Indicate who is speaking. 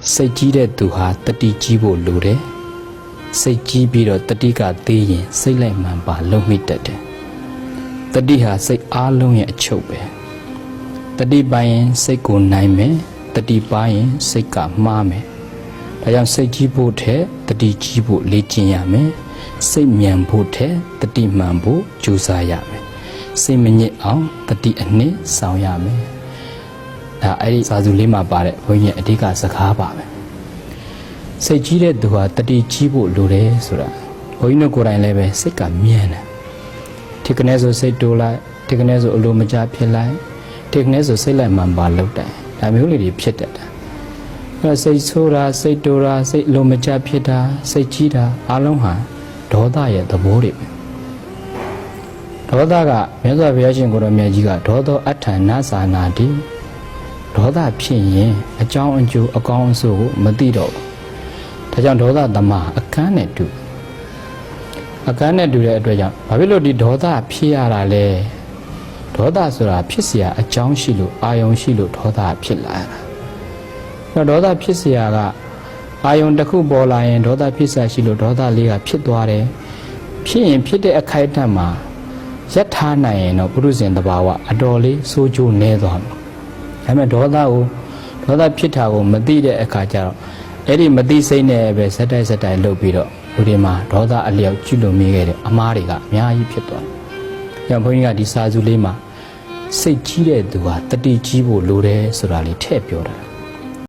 Speaker 1: စိတ်ကြီးတဲ့သူဟာတတိကြီးဖို့လိုတယ်စိတ်ကြီးပြီးတော့တတိကသေးရင်စိတ်လိုက်မှန်ပါလုံမိတတ်တယ်တတိဟာစိတ်အားလုံးရဲ့အချုပ်ပဲတတိပိုင်းရင်စိတ်ကိုနိုင်မယ်တတိပိုင်းရင်စိတ်ကမှားမယ်ဒါကြောင့်စိတ်ကြီးဖို့ထက်တတိကြီးဖို့လေ့ကျင့်ရမယ်စိတ်မြန်ဖို့ထက်တတိမှန်ဖို့ကြိုးစားရမယ်စိတ်မညစ်အောင်တတိအနှစ်ဆောင်ရမယ်ဒါအဲ့ဒီစာစုလေးမှာပါတဲ့ဘုန်းကြီးရဲ့အဓိကစကားပါပဲစိတ်ကြီးတဲ့သူဟာတတိကြီးဖို့လိုတယ်ဆိုတာဘုန်းကြီးတို့ကိုယ်တိုင်လည်းပဲစိတ်ကမြန်တယ်ဒီကနေ့ဆိုစိတ်တိုးလိုက်ဒီကနေ့ဆိုအလိုမကျဖြစ်လိုက်ဒီကနေ့ဆိုစိတ်လိုက်မှန်ပါလောက်တယ်ဒါမျိုးလေးတွေဖြစ်တတ်တယ်အဲစိတ်ဆိုးတာစိတ်တိုးတာစိတ်အလိုမကျဖြစ်တာစိတ်ကြီးတာအလုံးဟာဒေါသရဲ့သဘောတွေပဲဒေါသကမြတ်စွာဘုရားရှင်ကိုရောမြတ်ကြီးကဒေါသောအဋ္ဌာနာသာနာတိဒေါသဖြစ်ရင်အကြောင်းအကျိုးအကောင်းအဆိုးကိုမသိတော့ဘူးဒါကြောင့်ဒေါသသမားအခန်းနဲ့တူအခန်းနဲ့တူတဲ့အတွက်ကြောင့်ဘာဖြစ်လို့ဒီဒေါသဖြစ်ရတာလဲဒေါသဆိုတာဖြစ်เสียအကြောင်းရှိလို့အာယုံရှိလို့ဒေါသဖြစ်လာတာဒေါသဖြစ်เสียကအာယုံတစ်ခုပေါ်လာရင်ဒေါသဖြစ်စားရှိလို့ဒေါသလေးကဖြစ်သွားတယ်ဖြစ်ရင်ဖြစ်တဲ့အခိုက်အတန့်မှာရပ်ထားနိုင်ရင်တော့ပုရုဇဉ်တဘာဝအတော်လေးစိုးကျိုးနေသွားမှာဒါပေမဲ့ဒေါသဖြစ်တာကိုမသိတဲ့အခါကျတော့အဲ့ဒီမသိစိတ်နဲ့ပဲစက်တိုက်လုပ်ပြီးတော့လူတွေမှာဒေါသအလျောက်ကျွလွန်မိခဲ့တဲ့အမားတွေကအများကြီးဖြစ်သွားတယ်။ဘုန်းကြီးကဒီစာစုလေးမှာစိတ်ကြီးတဲ့သူဟာတတိကြီးဖို့လိုတယ်ဆိုတာလေးထည့်ပြောတာ